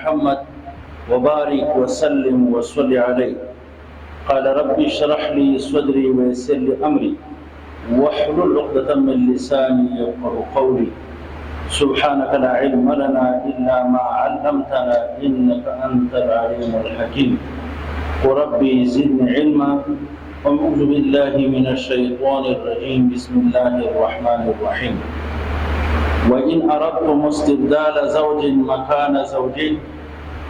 محمد وبارك وسلم وصل عليه. قال رب اشرح لي صدري ويسر لي أمري واحلل عقدة من لساني يفقهوا قولي. سبحانك لا علم لنا إلا ما علمتنا إنك أنت العليم الحكيم. وربي زدني علما. أعوذ بالله من الشيطان الرجيم. بسم الله الرحمن الرحيم. وإن أردتم استبدال زوج مكان زوج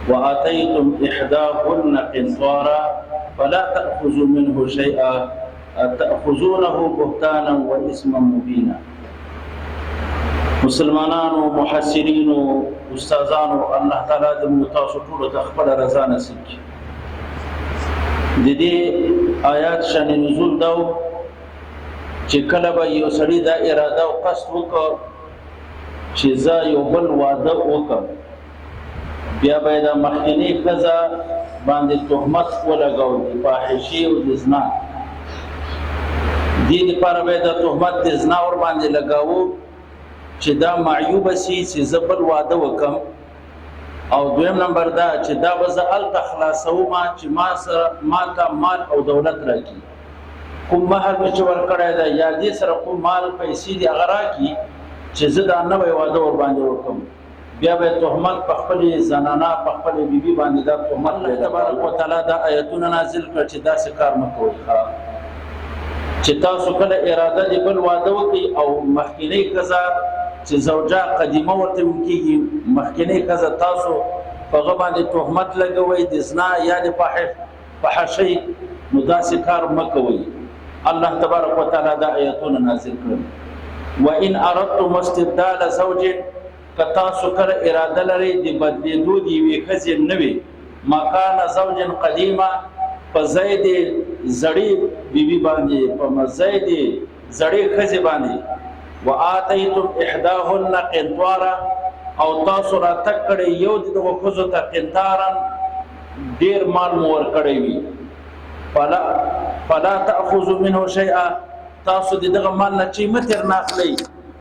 وآتيتم إحداهن قنطارا فلا تأخذوا منه شيئا أتأخذونه بهتانا وإثما مبينا. مسلمانانو، محسنینو، استادانو، الله تعالی د تاسو ټول ته خپل رضا نصیب کړي. د دې آیات شان نزول دا چې کله به یو سړی دا اراده او قصد وکړي چې زه یو بل واده وکړم، بیا به د مخکنی ښځه باندې تهمت ولګول د فاحشې او د زنا. دې لپاره به د تهمت د زنا ور باندې لګاوو چې دا معیوب سي چې زه بل واده وکم. او دویم نمبر دا چې دا به زه هلته خلاصوم چې ما ته مال او دولت راکړي، کوم مهر مې چې ورکړی دی یا دې سره کوم مال پیسې دي هغه راکړي چې زه دا نوی واده ور باندې وکم. بیا به تهمت په خپلې زنانه په خپلې بیبي باندې دا تهمت دی. تبارک وتعالی دا آیتونه نازل کړ چې داسې کار مه کوئ، چې تاسو کله اراده د بل واده وکړئ او مخکنی ښځه چې زوجه قدیمه ورته وکړي، مخکنی ښځه تاسو په هغه باندې تهمت لګوئ د زنا یا د فحشۍ، نو داسې کار مه کوئ. الله تبارک وتعالی دا آیتونه نازل کړل. وإن أردتم استبدال زوج، که تاسو کله اراده لرئ د بدلېدو د یوې ښځې نوې مکان زوج قدیمه، په ځای د زړې بیبي باندې، په ځای د زړې ښځې باندې، وآتیتم احداهن قنطارا، او تاسو راتګ کړی یو د دغو ښځو ته قنطارا ډېر مال مو ورکړی وي، فلا تأخذوا منه شیئا، تاسو د دغه مال نه چې مه ترې ناخلئ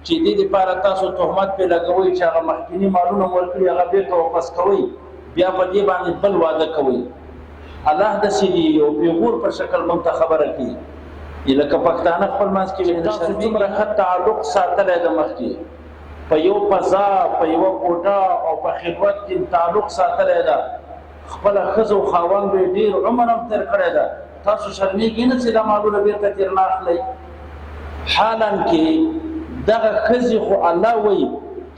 چې دې دپاره تاسو تهمت پرې لګوئ چې هغه مخکیني مالونه مو ورکړي هغه بېرته واپس کوئ، بیا په دې باندې بل واده کوئ. الله داسې دي یو پیغور په شکل موږ ته خبره کوي. لکه پښتانه خپل منځ کې تاسو څومره ښه تعلق ساتلی د مخکې په یو فضا، په یوه کوټه او په خلوت کې تعلق ساتلی ده، خپله ښځه او خاوند به یې ډېر عمر هم تېر کړی ده، تاسو شرمېږئ نه چې دا مالونه بېرته تېر نه اخلئ. حالا کې دغه ښځې خو الله وایي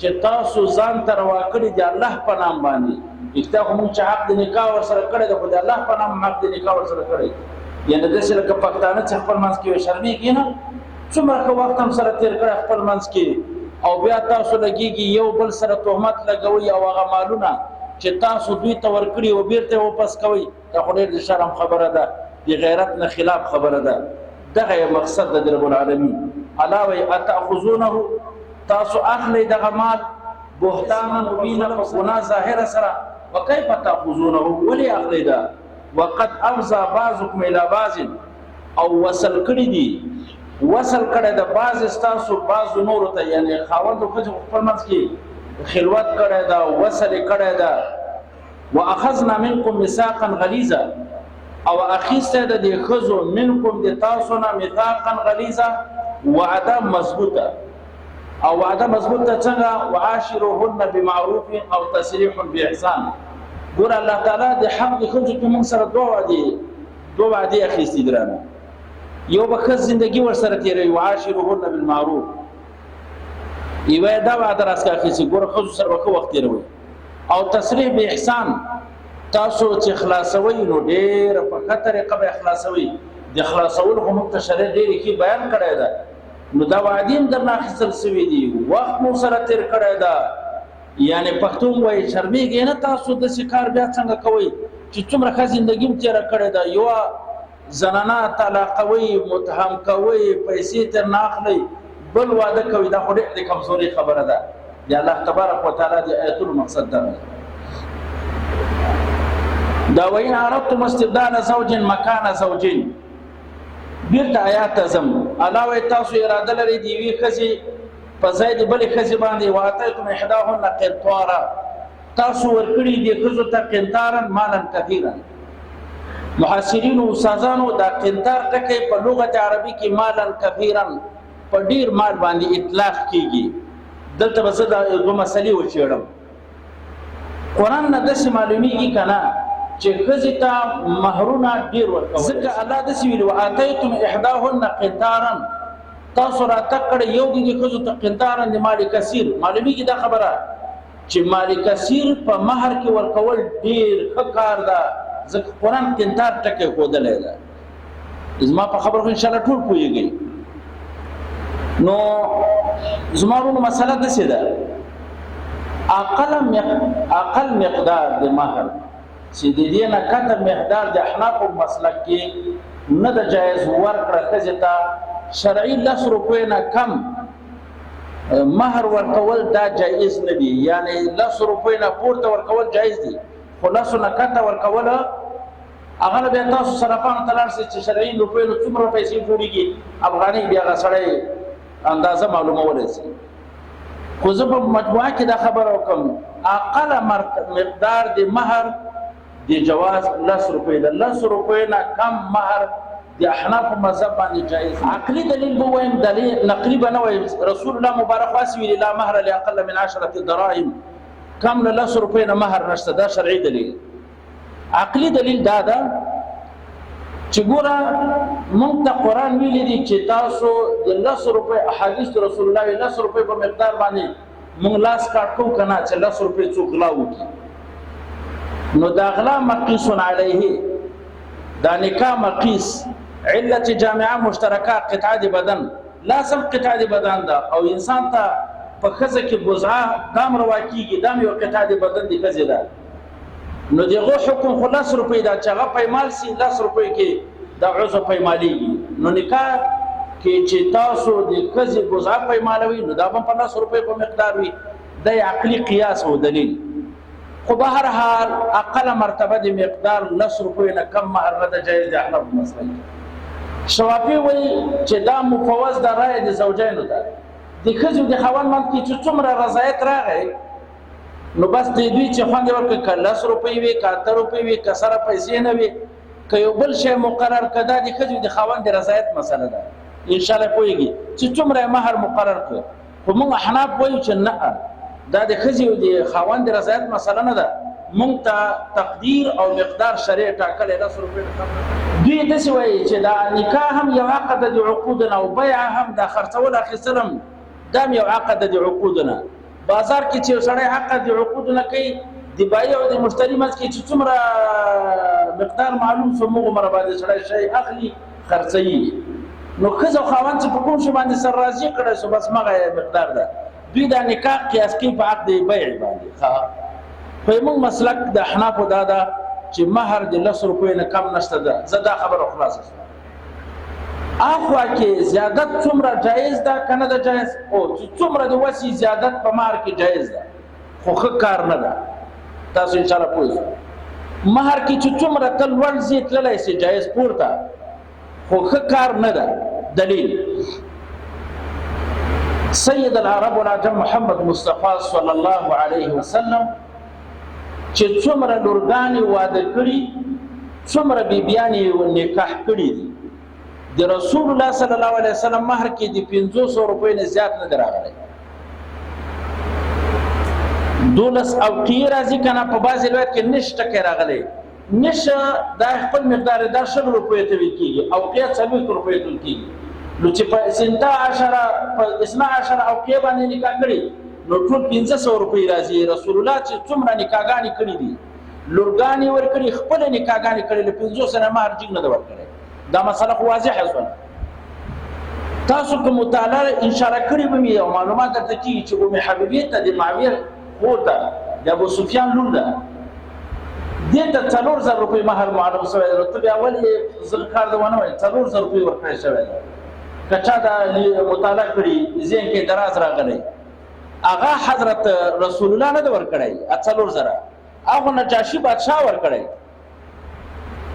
چې تاسو ځان ته روا کړي د الله په نام باندې. اکتا خو مونږ چې حق د نکاح ورسره کړی ده، خو د الله په نام حق د نکاح ورسره کړی. یعنې داسې لکه پښتانه چې خپل منځ کې شرمېږي نه، څومره ښه وخت هم سره تېر کړی خپل منځ کې، او بیا تاسو لګېږي یو بل سره تهمت لګوئ او هغه مالونه چې تاسو دوی ته ورکړي او بېرته یې واپس کوئ. دا خو ډېر د شرم خبره ده، د غیرت نه خلاف خبره ده. دغه یې مقصد ده د رب العالمین. الله وایي اتأخذونه، تاسو اخلئ دغه مال بهتانا مبینا، په ګناه ظاهره سره. وکیف تأخذونه، ولې اخلئ دا؟ وقد افضى بعضكم الى بعض، او وصل کړي دي، وصل کړي د بعض ستاسو بعض نور ته، یعنی خاوند او ښځه خپل منځ کې خلوت کړي دا، وصل کړي دا. واخذنا منكم ميثاقا غليظا، او اخیسته د دې ښځو منکم د تاسو نه میثاقا غلیظا، وعده مضبوطه. او وعده مضبوطه څنګه؟ وعاشروهن بمعروف او تسریح باحسان. ګور الله تعالی د حق د ښځو کې موږ سره دوه وعدې اخیستې درانه. یو به ښه زندګي ورسره تېروي، وعاشروهن بالمعروف، یوه دا وعده راڅخه اخیستې ګوره ښځو سره به ښه وخت تېروئ. او تسریح باحسان، تاسو چې خلاصوئ نو ډېره په ښه طریقه به خلاصوئ. د خلاصولو خو موږ ته شریعت ډېرې ښې بیان کړی ده، نو دا وعدې هم درنه اخیستل سوي دي، وخت مو سره تېر کړی ده. یعنې پښتون وایي شرمېږئ نه تاسو داسې کار بیا څنګه کوئ چې څومره ښه زندګي هم تېره کړې ده، یوه زنانه طلاقوئ، متهم کوئ، پیسې ترې نه اخلئ، بل واده کوئ. دا خو ډېر د کمزورۍ خبره ده. د الله تبارک وتعالی د آیتونو مقصد ده دا. وإن أردتم استبدال زوج مکان زوج، بیرته آیات ته ځم. الله وایي تاسو اراده لرئ د یوې ښځې په ځای د بلې ښځې باندې، وآتیتم احداهن قنطارا، تاسو ورکړي دي ښځو ته قنطارا مالا کثیرا. محاسرینو استادانو دا قنطار ټکی په لغت عربي کې مالا کثیرا په ډیر مال باندې اطلاق کیږي. دلته به زه دا دوه مسلې وچېړم. قرآن نه داسې معلومیږي که نه چې ښځې ته مهرونه ډېر ورکول، ځکه الله داسې ویلي وآتیتم احداهن قنطارا، تاسو راتګ کړی یو د دې ښځو ته قنطارا د مال کثیر. معلومیږي دا خبره چې مال کثیر په مهر کې ورکول ډېر ښه کار ده، ځکه قرآن قنطار ټکی ښودلی ده. زما په خبرو خو انشاءالله ټول پوهېږئ. نو زما ورونو مسله داسې ده، اقل مقدار د مهر چې د دې نه کته مقدار د احنافو مسلک کې نه د جایز ورکړه ښځې ته شرعي 10 روپۍ نه کم مهر ورکول دا جایز نه دي. یعنی 10 روپۍ نه پورته ورکول جایز دي، خو 10 نه کته ورکول هغه بیا تاسو صرافانو ته لاړ شئ چې شرعي روپۍ نو څومره پیسې جوړېږي افغانۍ بیا هغه سړی اندازه معلومولی شي. خو زه په مجموعه کې دا خبره وکړم اقل مقدار د مهر د جواز 10 روپۍ ده. 10 روپۍ نه کم مهر د احنافو مذهب باندې جایز. عقلي دلیل به وایم، دلیل نقلي به نه وایم. رسول الله مبارک واسي ویلي لا مهر لاقل من 10 دراهم، کم له 10 روپۍ نه مهر نشته. دا شرعي دلیل. عقلي دلیل دا ده چې ګوره مونږ ته قرآن ویلی دی چې تاسو د 10 روپۍ احادیث رسول الله 10 روپۍ په مقدار باندې مونږ لاس کاټ کوو که نه چې 10 روپۍ څوک غلا وکړي، نو دا غلا مقیس علیه، دا نکاح مقیس. علت جامعه مشترکه قطعه د بدن، لازم قطعه د بدن ده او انسان ته په ښځه کې بزعه دام روا کېږي، دام یو قطعه د بدن د ښځې ده. نو دغه حکم خو 10 روپۍ ده چې هغه پیمال سي 10 روپۍ کې د عضو پیمالېږي. نو نکاح کې چې تاسو د ښځې بزعه پیمالوي نو دا به په 10 روپۍ په مقدار وي. دا عقلي قیاس او دلیل. خو به هر حال اقل مرتبه د مقدار 10 روپۍ نه کم مهر نه ده جایز د احناف مسلک. شوافي وایي چې دا مفوض د رایې د زوجینو ده. د ښځې د خاوند منځ کې چې څومره رضایت راغی نو بس د دوی چې خوند ورکړي که 10 روپۍ وي که 8 روپۍ وي که سره پیسې نه وي که یو بل شی مقرر کړه، دا د ښځې د خاوند د رضایت مسله ده. انشاءالله پوهېږي چې څومره مهر مقرر کړه. خو موږ احناف وایو چې نه، دا د ښځې د خاوند د رضایت مسله نه ده. موږ ته تقدیر او مقدار شرع ټاکلی 10 روپۍ نه کم. دوی داسې وایي چې دا نکاح هم یو عقد د عقودونه او بیع هم دا خرڅول اخیستل هم دا هم یو عقد د عقودونه. بازار کې چې سړی عقد د عقودونه کوي د بایع او د مشتري منځ کې چې څومره مقدار معلوم شو موږ عمره باندې سړی شی اخلي خرڅوي. نو ښځه او خاوند چې په کوم شي باندې سر راضي کړی شو بس مغه مقدار ده. دوی دا نکاح قیاس کوي په عقد بیع باندې. خو موږ مسلک د احنافو دا ده چې مهر د 10 روپۍ نه کم نشته ده. زه دا خبره خلاصه شوه. اخوا کې زیادت څومره جایز ده که نه ده جایز، او چې څومره د وسې زیادت په مهر کې جایز ده، خو ښه کار نه ده. تاسو انشاءالله پوه شئ. مهر کې چې څومره ته لوړ ځې تللی سي جایز پورته، خو ښه کار نه ده. دلیل سید العرب والعجم محمد مصطفی صلی الله علیه وسلم چې څومره لورګانې واده کړي څومره بیبیانې نکاح کړي دي، د رسول الله صلی الله علیه وسلم مهر کې د 500 روپۍ نه زیات نه دی راغلی. 12 اوقیې راځي که نه، په بعضې روایت کې نش ټکی راغلی. نش دا خپل مقدار دا 100 روپۍ ته ویل کېږي، اوقیه 40 روپۍ ته ویل کېږي. نو چې په 12 اوقیې باندې نکاح کړي نو ټول 500 روپۍ راځي. رسول الله چې څومره نکاحګانې کړي دي، لورګانې ورکړي، خپله نکاحګانې کړي، له 500 نه مهر جګ نه ده ورکړی. دا مسله خو واضحه شوه. تاسو که مطالعه انشاءالله کړي به وي او معلومات درته کېږي چې ام حبیبې ته د معاویه خور ته د ابو سفیان لور ده، دې ته 4000 روپۍ مهر معلوم شوی دی. نو ته بیا ولې کار ده ونه وایې 4000 روپۍ ورکړی شوی دی. که چا دا مطالعه کړي ذهن کې دراز راغلی، هغه حضرت رسول الله نه ده ورکړی 4000، هغه نجاشي بادشاه ورکړی.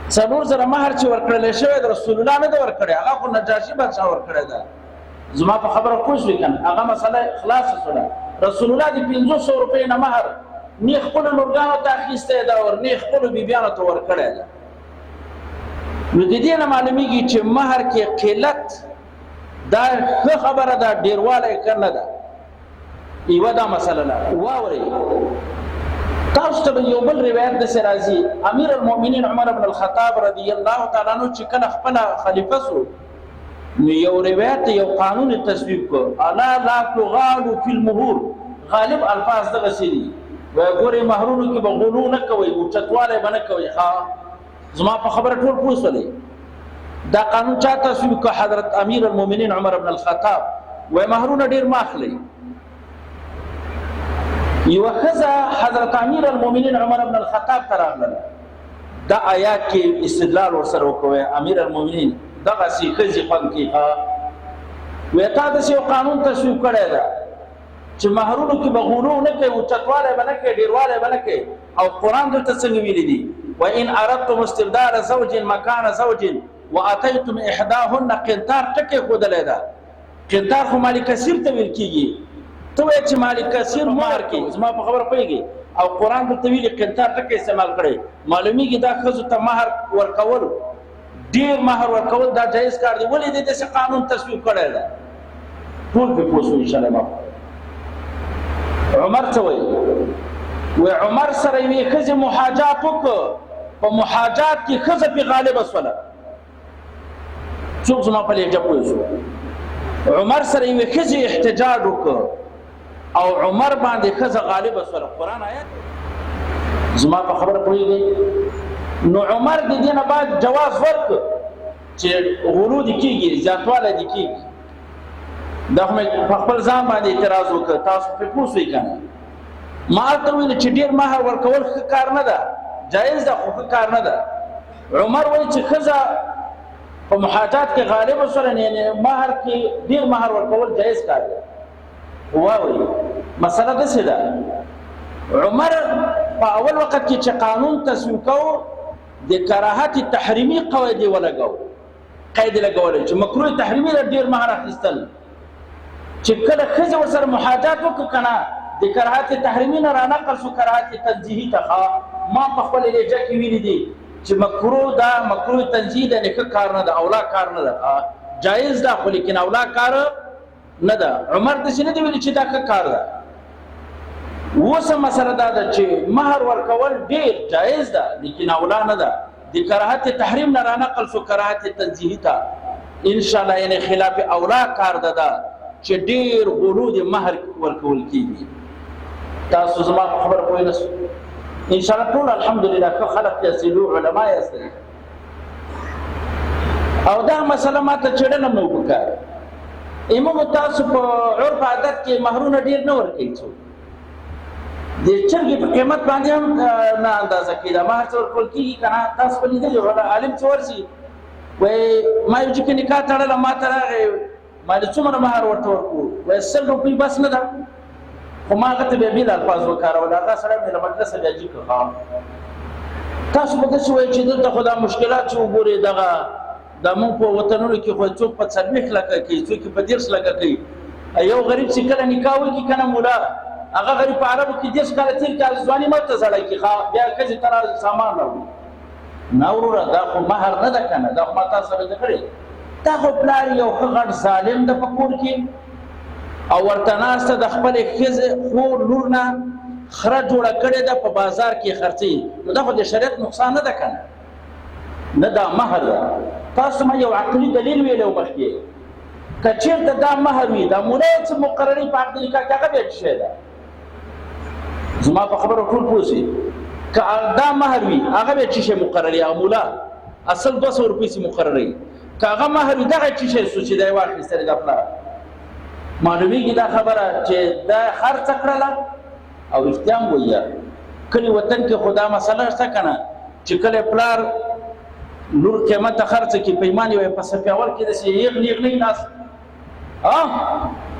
4000 مهر چې ورکړل شوی د رسول الله نه ده ورکړی، هغه خو نجاشي بادشاه ورکړی ده. زما په خبره پوه شوې که نه؟ هغه مسله خلاصه شوله. رسول الله د 500 روپۍ نه مهر نه خپل لورګانو ته اخیسته دا ور نه خپل بیبیانو ته ور کړی ده. نو د دې نه معلومیږي چې مہر کې قلت دا ښه خبره ده، ډیروالی که نه ده. یوه دا مسله ده. واورئ تاسو ته یو بل روایت داسې راځي، امیر المؤمنین عمر بن الخطاب رضی الله تعالی عنه چې کله خپله خلیفه سو، نو یو روایت یو قانون تصویب کړ، الا لا تغالوا فی المهور. غالب الفاظ دغسې دي، وایي ګورئ مهرونو کې به غلو نه کوئ، اوچتوالی به نه کوئ. زما په خبره ټول پوه شولئ. دا قانون چا تصویب کړ؟ حضرت امیر المؤمنین عمر بن الخطاب. وایي مهرونه ډېر مه اخلئ. یوه ښځه حضرت امیر المؤمنین عمر بن الخطاب ته راغله، دا آیات کې استدلال ورسره وکړی. امیر المؤمنین دغسې ښځې خوند کوي. وایي تا داسې یو قانون تصویب کړی ده چې مهرونو کې به غلو نه کوي، اوچتوالی به نه کوي، ډېروالی به نه کوي. او قرآن دلته څنګه ویلي دي؟ وإن أردتم استبدال زوج مكان زوج واتيتم احداهن قنطار. ټکی ښودلی ده. قنطار خو مال کثیر ته ویل کېږي. ته وایې چې مال کثیر مه ورکوي. زما په خبره پوهېږي. او قرآن دلته ویلي قنطار ټکی استعمال کړی. معلومیږي دا ښځو ته مهر ورکول، ډېر مهر ورکول دا جایز کار دی. ولې دې داسې قانون تصویب کړی ده؟ ټول پرې پوه شو انشاءالله. عمر څه وایي؟ وی عمر سره یوې ښځې محاجات وکړه، په محاجات کې ښځه پې غالبه شوله. څوک زما په لهجه پوه شو؟ عمر سره یوې ښځې احتجاج وکړه او عمر باندې ښځه غالبه شوله. قرآن آیات زما په خبره پوهېږئ. نو عمر د دې نه بعد جواز ورکړ چې غلو دې کېږي، زیاتوالی دې کېږي. دا خو مې په خپل ځان باندې اعتراض وکړ. تاسو پرې پوه شوئ که نه؟ ما ته ویل چې ډېر مهر ورکول ښه کار نه ده، جایز ده خو ښه کار نه ده. عمر وایي چې ښځه په محاجات کې غالبه شوله، یعنې مهر کې ډېر مهر ورکول جایز کار دی. واورئ مسله داسې ده. عمر په اول وخت کې چې قانون تصویب کوو، د کراهت تحریمي قواعد یې ولګوو، قید یې لګولی چې مکروه تحریمي ده ډېر مهر اخیستل. چې کله ښځې ورسره محاجات وکړو که نه، د کراهت تحریمي نه رانقل شو کراهت تنزیهي ته. ما په خپله لهجه کې ویلي دي چې مکروه ده، مکروه تنزیهي ده، ښه کار نه ده، اولا کار نه ده. جایز ده خو لیکن اولا کار نه ده. عمر داسې نه دی ویلي چې دا ښه کار ده. اوس مسله دا ده چې مهر ورکول ډېر جایز ده لیکن اولا نه ده. د کراهت تحریم نه رانقل شو کراهت تنزیهي ته. انشاءالله یعنې خلاف اولا کار ده چې ډېر غلو د مهر ورکول کېږي. تاسو زما په خبره پوه نه شو؟ انشاءالله ټول الحمدلله ښه خلک یاستئ، لوی علما یاستئ. او دا مسله ما ته څېړنه هم نه وه پکار. امامو تاسو په عرف عادت کې مهرونه ډېر نه ورکوي. څوک د چرګې په قیمت باندې هم نه اندازه کېده. مهر څه ورکول کېږي که نه؟ تاسو به لیدلي عالم چې ورشي وایي ما یو جګې نکاح تړله، ما ته راغی ما دې څومره مهر ورته ورکړو؟ وایي 100 روپۍ بس نه ده. خو ما هغه ته بیا بېل الفاظ وکارول. هغه سړی مې له مجلسه بیا جګ کړ. تاسو به داسې وایئ چې دلته خو دا مشکلات چې وګورئ، دغه دا مونږ په وطنونو کې خو څوک په 40 لکه کوي، څوک په 30 لکه کوي. یو غریب چې کله نکاح وکړي که نه مولا، هغه غریب په عربو کې 10 کاله تېر کال ځواني مرته زړی کړي، بیا ښځې ته سامان راوړي. نه وروره دا خو مهر نه ده که نه؟ دا خو ما تاسو سره زده کړې. دا خو پلار یو ښه غټ ظالم ده په کور کې، او ورته ناسته د خپلې ښځې خور لور نه خره جوړه کړې ده، په بازار کې خرڅوي. نو دا خو د شریعت نقصان نه ده که نه؟ نه دا مهر ده. تاسو ما یو عقلي دلیل ویلی و مخکې. که چېرته دا مهر وي، دا مولا یې څه مقرري په عقد نکاح کې، هغه بیا څه شی ده؟ زما په خبره ټول پوه شئ. که دا مهر وي، هغه بیا څه شی مقرري؟ هغه مولا اصل 200 روپۍ سي مقرري. که هغه مهر وي، دغه څه شی سو چې دی واخیستلی دا پلار. معلومیږي دا خبره چې دا خرڅه کړله او احتیام ویه. کلي وطن کې خو دا مسله شته که نه چې کله پلار لور قیمته خرڅه کړي، پیمان یې په صف اول کې داسې یغلې ناست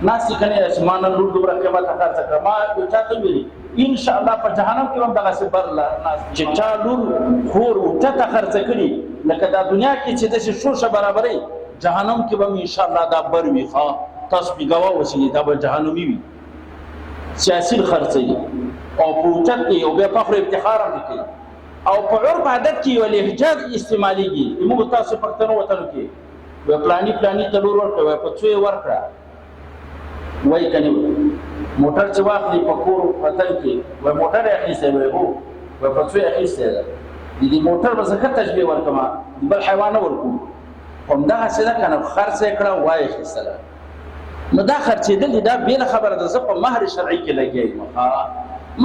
ناستې که نه چې ما نن لور دومره قیمته خرڅه کړه. ما یو چا ته ویلي انشاءالله په جهنم کې به هم دغسې بر ناست چې چا لور خور اوچته خرڅه کړي، لکه دا دنیا کې چې داسې شوشه برابرۍ، جهنم کې به هم انشاءالله دا بر وي. تاسو پې ګواه اوسئ، دا به جهنمي وي. سیاسي خرڅوي او په اوچت کې او بیا فخر افتخار هم کوي او په عرف عادت کې یو لهجه استعمالېږي موږ تاسو پښتنو وطنو کې و پلاني تلور ورکړه و په څوې ورکړه وای کني موټر چې واخلي په کور وطن کې و موټر اخیسته وي هو و په څوې اخیسته دي موټر به زکه تشبیه ورکما بل حیوان ورکو هم دا څه ده کنه خرڅ کړه وای اخیسته نو دا خرڅېدل دا بیل خبره ده زه په مهر شرعي کې لګیږم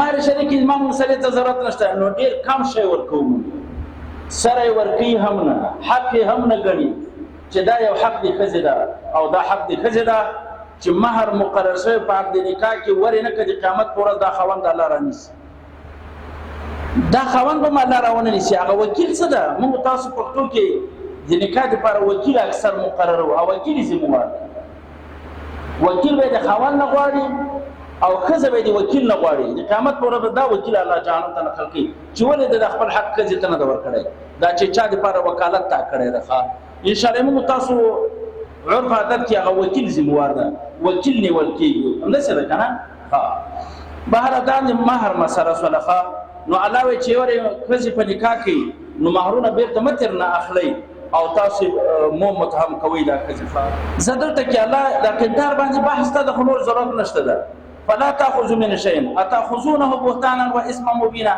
مهر شرعي کې امام مسلې ته ضرورت نشته نو ډیر کم شی ورکوم سره ورکی هم نه حق هم نه غني چې دا یو حق دی خزه ده او دا حق دی خزه ده چې مہر مقرر شوی په عقد نکاح کې ورنه کړي قیامت پر دا خوند الله رانیسي دا خوند به الله راونه نيسي هغه وکیل څه ده موږ تاسو پښتو کې د نکاح لپاره وکیل اکثر مقرر او وکیل زموږ وکیل به د خوند نه غواړي او خزه به د وکیل نه غواړي د قیامت پر دا وکیل الله جانو ته نقل کوي چې ولې د خپل حق خزه ته نه ور کړی دا چې چا د لپاره وکالت تا کړی راخه ان شاء الله موږ تاسو عرف عادت کې هغه وکیل زموار ده وکیل نیول کېږي همداسې ده که نه بهر دا د مهر مسله سولخه نو علاوه چې ورې ښځې په نکاح کې نو مهرونه بیرته مه ترې نه اخلئ او تاسو مو متهم کوئ دا ښځې زه دلته کې الله دا کردار باندې بحث ته د خو نور ضرورت نشته ده فلا تاخذوا من شيء اتاخذونه بهتانا واثما مبينا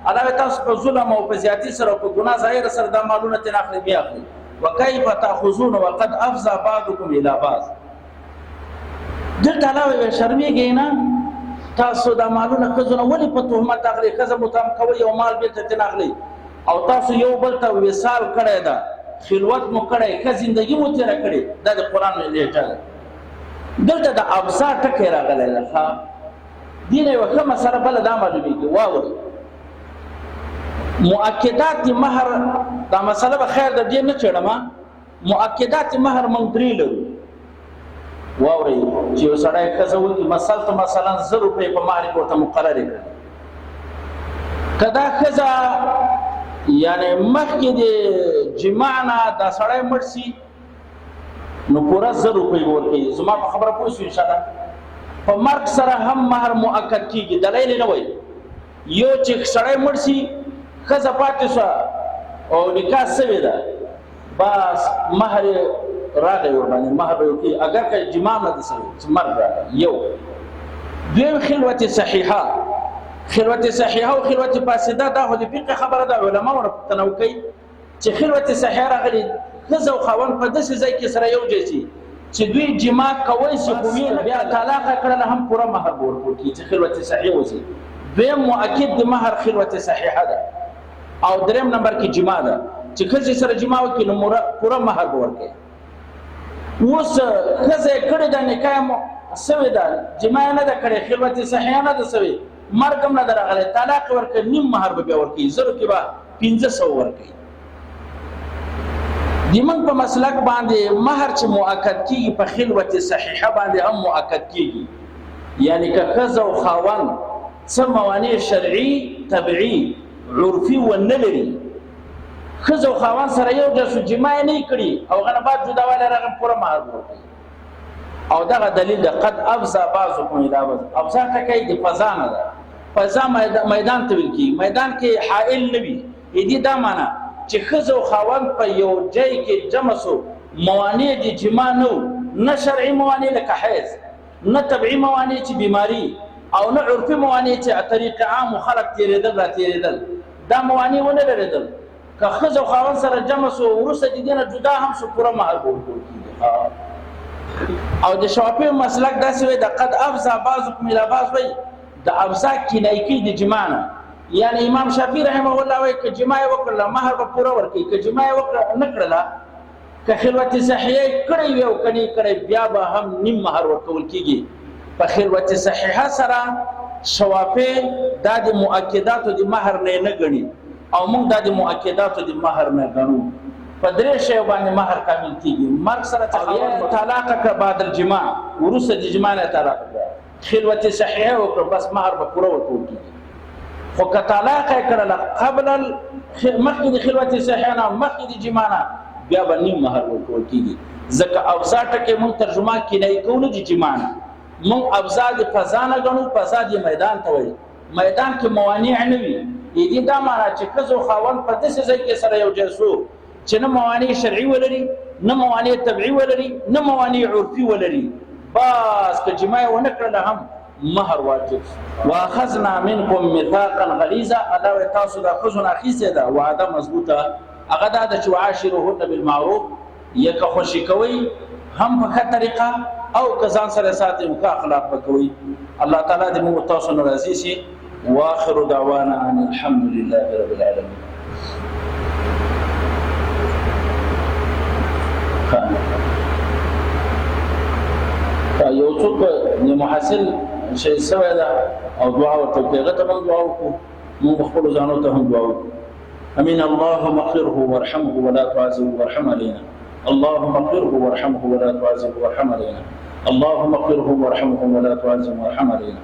علاوه تاسو په ظلم او په زیاتی سره او په ګناه ظاهر سره د مالونه ترې اخلئ بیا اخلئ وكيف تاخذون وقد افضى بعضكم الى بعض دلته علاوه شرمېږئ نه تاسو د مالونه ښځو نه ولې په تهمت اخلئ ښځه متهم کوئ او مال بېرته ترې نه اخلئ او تاسو یو بل ته وصال کړی ده خلوت مو کړی ښه زندګي مو تېره کړې دا د قرآن لهجه ده دلته د ابصار ټکی راغلی ده ښه دې نه یوه ښه مسله بله دا معلومېږي واورئ مؤکدات مهر دا مسله به خیر د دې نه چړم مؤکدات مهر مونږ درې لرو واورئ چې یو سړی ښځه وکړي مثلا 100 روپۍ په مهر کې ورته مقررې کړي که دا ښځه یعنې مخکې د جماع نه دا سړی مړ شي نو پوره 100 روپۍ به ورکوي زما په خبره پوه شو انشاءالله په مرګ سره هم مهر مؤکد کېږي دلیل یې نه وایي یو چې سړی مړ شي ښځه پاتې شوه او نکاح سوې ده بس مهر راغی ورباندې مهر به وکړي اگر که جماع نه ده سوې چې مرګ راغی یو دویم خلوت صحیحه خلوت صحیحه او خلوت فاسده دا خو د فقه خبره ده علما ورته پوښتنه کوي چې خلوت صحیحه راغلي ښځه او خاوند په داسې ځای کې سره یو ځای شي چې دوی جماع کوی شي خو بیا طلاق کړله هم پوره مهر به ورکول کېږي چې خلوت صحیح وشي دویم مؤکد د مهر خلوت صحیحه ده او دریم نمبر کې جماع ده چې ښځې سره جماع وکړي نو پوره مهر به ورکوي اوس ښځه یې کړې ده نکاح مو سوې ده جماع نه ده کړې خلوت صحیحه نه ده سوې مرګ هم نه ده راغلی طلاق ورکوي نیم مهر به بیا ورکوي 100 کې به 1500 ورکوي د موږ په مسلک باندې مهر چې مؤکد کېږي په خلوت صحیحه باندې هم مؤکد کېږي یعنی که ښځه او خاوند څه موانع شرعي طبیعي عرفي ونه لري ښځه او خاوند سره یو ځای شو جماع نه کړي او هغه نه بعد جداوالی راغی پوره مهر ورکوي او دغه دلیل ده قد افضى بعضكم الى بعض افضا ټکی د فضا نه ده فضا میدان ته ویل کېږي میدان کې حائل نه وي دې دا معنی چې ښځه او خاوند په یو ځای کې جمع شو موانع د جماع نه شرعي موانع لکه حیض نه طبیعي موانع چې بیماری او نه عرفي موانع چې طریق عام خلق تیرېدل را تیرېدل دا موانع ونه لرېدل که ښځه او خاوند سره جمع شو وروسته د دې نه جدا هم شو پوره مهر به ورکول کېږي او د شافعي مسلک داسې وایي د قد افضى بعضكم الى بعض وایي د افضا کنایه کوي د جماع نه یعنی امام شافعي رحمه الله وایي که جماع یې وکړله مهر به پوره ورکوي که جماع یې نه کړله که خلوت صحیحه کړی وي او که نه یې کړی بیا به هم نیم مهر ورکول کېږي په خلوت صحیحه سره شوافع دا د مؤکداتو د مهر نه ګڼي او موږ دا د مؤکداتو د مهر نه ګڼو په درې شیو باندې مهر کامل کېږي مرګ سره طلاق که بعد الجماع وروسته د جماع نه طلاق خلوت صحیحه وکړه بس مهر به پوره ورکول کېږي خو که طلاق یې کړله قبل مخکې د خلوت صحیحه نه مخکې د جماع نه بیا به نیم مهر ورکول کېږي ځکه افضا ټکی موږ ترجمه کنایه کوو نه د جماع نه موږ افضا د فضا نه ګڼو فضا د میدان ته وایي میدان کې موانع نه وي دې دا معنا چې کزو خاون په داسې ځای کې سره یو ځای شو چې نه موانع شرعي ولري نه موانع طبيعي ولري نه موانع عرفي ولري بس که جماع ونه کړل هم مہر واجب. واخذنا منكم ميثاقا غليظا الله تاسو دا خذنا اخیسه دا وعده مضبوطه هغه دا چې وعاشرهن بالمعروف یک خوشی کوي هم په ښه طریقه او کزان سره ساتي او اخلاق وکوي. الله تعالی دې موږ تاسو ناراضي شي. واخر دعوانا ان الحمد لله رب العالمين. یو څوک محصل شي سوی دا او دعا ورته کوي هغه ته موږ دعا وکړو موږ خپل ځانو ته هم دعا وکړو. امين. اللهم اغفره وارحمه ولا تعذبه وارحم علينا. اللهم اغفره وارحمه ولا تعذبه وارحم علينا. اللهم اغفره وارحمه ولا تعذبه وارحم علينا.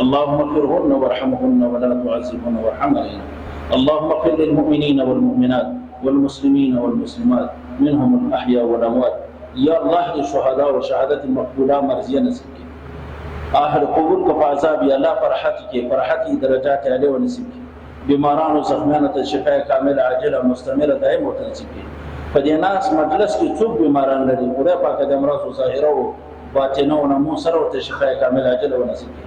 اللهم اغفرهن وارحمهن ولا تعذبهن وارحم علينا. اللهم اغفر للمؤمنين والمؤمنات والمسلمين والمسلمات منهم الاحياء والاموات. يا الله الشهداء وشهادة المقبولة مرضية نصیب کی. آخر قبول کو عذاب یا الله فرحت کی فرحت درجات علی و نصیب کی. بیماران و زخمیان ته شفای کامل عاجله مستمره دائم ورته نصیب کی. په دې ناس مجلس کې څوک بیماران لري خدای پاک دې امراض ظاهره او باطنه او نمو سره ورته شفای کامل عاجله و نصیب کی.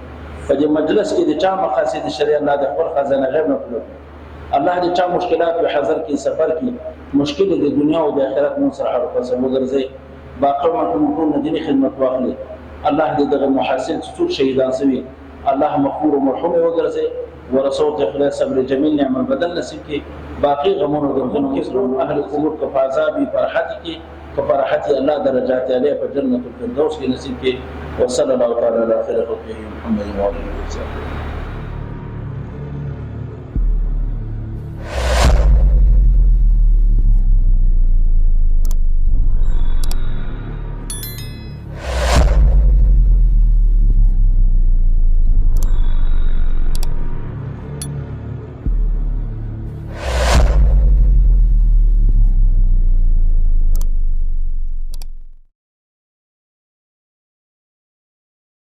په دې مجلس کې د چا مقاصد شریعه الله د خپل خزانه غیب نه پلو الله دې چا مشکلات په حاضر کې سفر کې مشکل د دنیا او د آخرت مون سره حل فسمو ګرځي باقي مکمل دیني خدمت واخلي. الله دې دغه محاسن څوک شهیدان سوي الله مغفور و مرحوم وګرځي ورسول اخلاص صبر جمیل نعمت بدل نصیب کی. باقي غمونو درځنو کې اهل قبول کو فازابي فرحت کې فرحت الله درجات علیه په جنت الفردوس کې نصیب کی. وصلی الله تعالی علی خیر خلقه محمد و علیه وسلم.